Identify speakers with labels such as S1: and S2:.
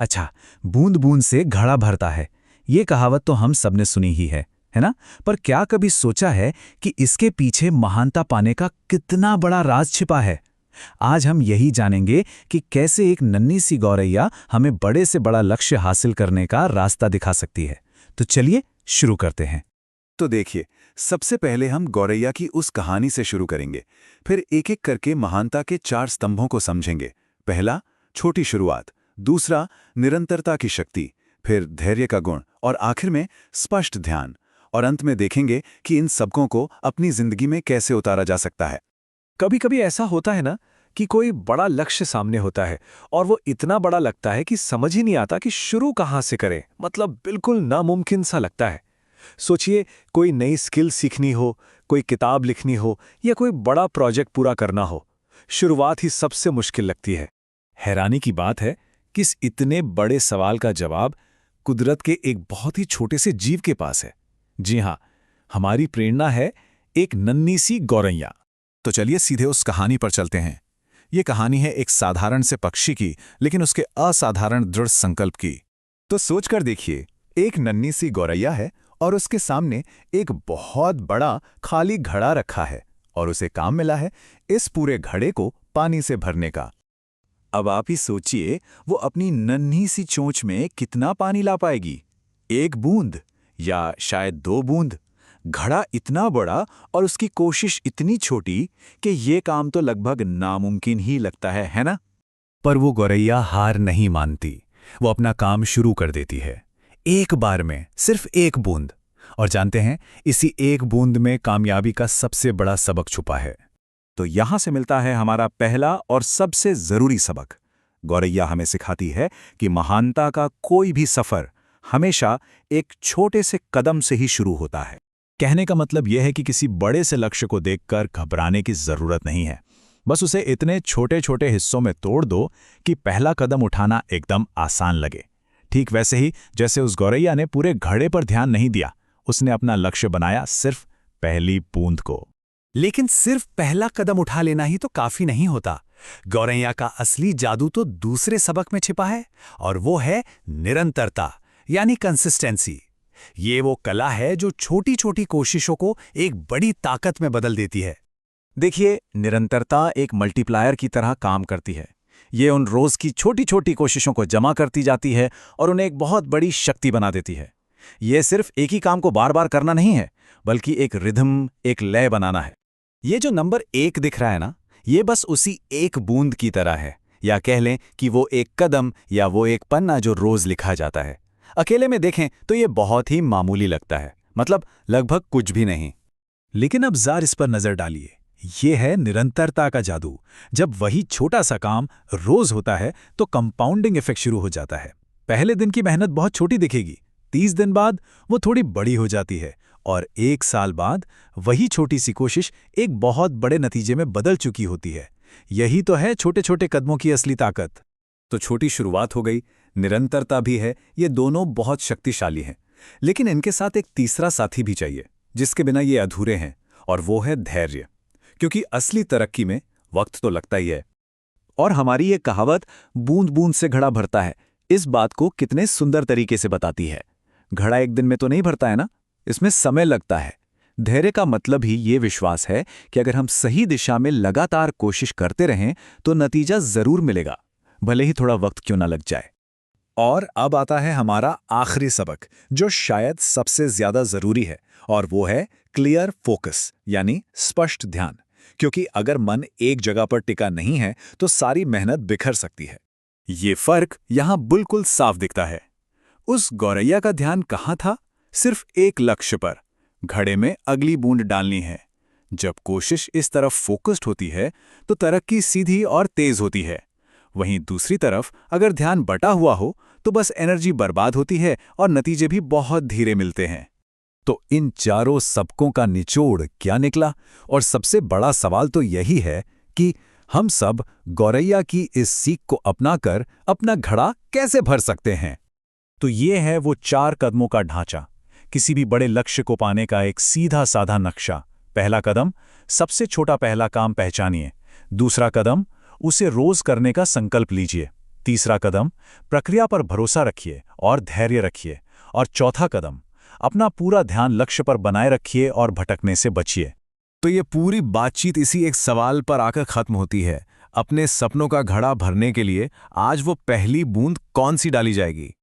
S1: अच्छा, बूंद बूंद से घड़ा भरता है। ये कहावत तो हम सबने सुनी ही है ना? पर क्या कभी सोचा है कि इसके पीछे महानता पाने का कितना बड़ा राज छिपा है? आज हम यही जानेंगे कि कैसे एक नन्ही सी गौरैया हमें बड़े से बड़ा लक्ष्य हासिल करने का रास्ता दिखा सकती है। तो चलिए शुरू करते हैं।
S2: तो देखिए, सबसे पहले हम गौरैया की उस कहानी से शुरू करेंगे। फिर एक एक करके महानता के 4 स्तंभों को समझेंगे। पहला, छोटी शुरुआत। दूसरा, निरंतरता की शक्ति। फिर धैर्य का गुण। और आखिर में स्पष्ट ध्यान। और अंत में देखेंगे कि इन सबकों को अपनी जिंदगी में कैसे उतारा जा सकता है।
S3: कभी कभी ऐसा होता है ना कि कोई बड़ा लक्ष्य सामने होता है और वो इतना बड़ा लगता है कि समझ ही नहीं आता कि शुरू कहाँ से करें। मतलब बिल्कुल नामुमकिन सा लगता है। सोचिए, कोई नई स्किल सीखनी हो, कोई किताब लिखनी हो या कोई बड़ा प्रोजेक्ट पूरा करना हो। शुरुआत ही सबसे मुश्किल लगती है।
S1: हैरानी की बात है कि इस इतने बड़े सवाल का जवाब कुदरत के एक बहुत ही छोटे से जीव के पास है। जी हाँ, हमारी प्रेरणा है एक नन्ही सी गौरैया। तो चलिए सीधे उस कहानी पर चलते हैं। ये कहानी है एक साधारण से पक्षी की, लेकिन उसके असाधारण दृढ़ संकल्प की।
S2: तो सोचकर देखिए, एक नन्ही सी गौरैया है और उसके सामने एक बहुत बड़ा खाली घड़ा रखा है और उसे काम मिला है इस पूरे घड़े को पानी से भरने का। अब आप ही सोचिए, वो अपनी नन्ही सी चोंच में कितना पानी ला पाएगी? 1 बूंद या शायद 2 बूंद। घड़ा इतना बड़ा और उसकी कोशिश इतनी छोटी कि ये काम तो लगभग नामुमकिन ही लगता है ना?
S1: पर वो गौरैया हार नहीं मानती। वो अपना काम शुरू कर देती है, एक बार में सिर्फ 1 बूंद। और जानते हैं, इसी 1 बूंद में कामयाबी का सबसे बड़ा सबक छुपा है।
S2: तो यहां से मिलता है हमारा पहला और सबसे जरूरी सबक। गौरैया हमें सिखाती है कि महानता का कोई भी सफर हमेशा एक छोटे से कदम से ही शुरू होता है।
S1: कहने का मतलब यह है कि किसी बड़े से लक्ष्य को देखकर घबराने की जरूरत नहीं है। बस उसे इतने छोटे छोटे हिस्सों में तोड़ दो कि पहला कदम उठाना एकदम आसान लगे। ठीक वैसे ही जैसे उस गौरैया ने पूरे घड़े पर ध्यान नहीं दिया, उसने अपना लक्ष्य बनाया सिर्फ पहली बूंद को।
S3: लेकिन सिर्फ पहला कदम उठा लेना ही तो काफी नहीं होता। गौरैया का असली जादू तो दूसरे सबक में छिपा है, और वो है निरंतरता, यानी कंसिस्टेंसी। ये वो कला है जो छोटी छोटी कोशिशों को एक बड़ी ताकत में बदल देती है।
S1: देखिए, निरंतरता एक मल्टीप्लायर की तरह काम करती है। ये उन रोज की छोटी छोटी कोशिशों को जमा करती जाती है और उन्हें एक बहुत बड़ी शक्ति बना देती है। ये सिर्फ एक ही काम को बार बार करना नहीं है, बल्कि एक रिदम, एक लय बनाना है। ये जो नंबर 1 दिख रहा है ना, ये बस उसी 1 बूंद की तरह है, या कह लें कि वो एक कदम या वो एक पन्ना जो रोज लिखा जाता है। अकेले में देखें तो ये बहुत ही मामूली लगता है, मतलब लगभग कुछ भी नहीं। लेकिन अब ज़रा इस पर नजर डालिए। ये है निरंतरता का जादू। जब वही छोटा सा काम रोज होता है तो कंपाउंडिंग इफेक्ट शुरू हो जाता है। पहले दिन की मेहनत बहुत छोटी दिखेगी, 30 दिन बाद वो थोड़ी बड़ी हो जाती है, और 1 साल बाद वही छोटी सी कोशिश एक बहुत बड़े नतीजे में बदल चुकी होती है। यही तो है छोटे छोटे कदमों की असली ताकत।
S2: तो छोटी शुरुआत हो गई, निरंतरता भी है, ये दोनों बहुत शक्तिशाली हैं। लेकिन इनके साथ एक तीसरा साथी भी चाहिए, जिसके बिना ये अधूरे हैं, और वो है धैर्य। क्योंकि असली तरक्की में वक्त तो लगता ही है। और हमारी ये कहावत बूंद बूंद से घड़ा भरता है, इस बात को कितने सुंदर तरीके से बताती है। घड़ा एक दिन में तो नहीं भरता है ना, इसमें समय लगता है। धैर्य का मतलब ही ये विश्वास है कि अगर हम सही दिशा में लगातार कोशिश करते रहें तो नतीजा जरूर मिलेगा, भले ही थोड़ा वक्त क्यों ना लग जाए। और अब आता है हमारा आखिरी सबक, जो शायद सबसे ज्यादा जरूरी है, और वो है क्लियर फोकस, यानी स्पष्ट ध्यान। क्योंकि अगर मन एक जगह पर टिका नहीं है तो सारी मेहनत बिखर सकती है। ये फर्क यहां बिल्कुल साफ दिखता है। उस गौरैया का ध्यान कहां था? सिर्फ एक लक्ष्य पर, घड़े में अगली बूंद डालनी है। जब कोशिश इस तरफ फोकस्ड होती है तो तरक्की सीधी और तेज होती है। वहीं दूसरी तरफ अगर ध्यान बटा हुआ हो तो बस एनर्जी बर्बाद होती है और नतीजे भी बहुत धीरे मिलते हैं। तो इन चारों सबकों का निचोड़ क्या निकला? और सबसे बड़ा सवाल तो यही है कि हम सब गौरैया की इस सीख को अपनाकर अपना घड़ा कैसे भर सकते हैं। तो ये है वो 4 कदमों का ढांचा, किसी भी बड़े लक्ष्य को पाने का एक सीधा साधा नक्शा। पहला कदम, सबसे छोटा पहला काम पहचानिए। दूसरा कदम, उसे रोज करने का संकल्प लीजिए।
S1: तीसरा कदम, प्रक्रिया पर भरोसा रखिए और धैर्य रखिए। और चौथा कदम, अपना पूरा ध्यान लक्ष्य पर बनाए रखिए और भटकने से बचिए।
S2: तो ये पूरी बातचीत इसी एक सवाल पर आकर खत्म होती है, अपने सपनों का घड़ा भरने के लिए आज वो पहली बूंद कौन सी डाली जाएगी।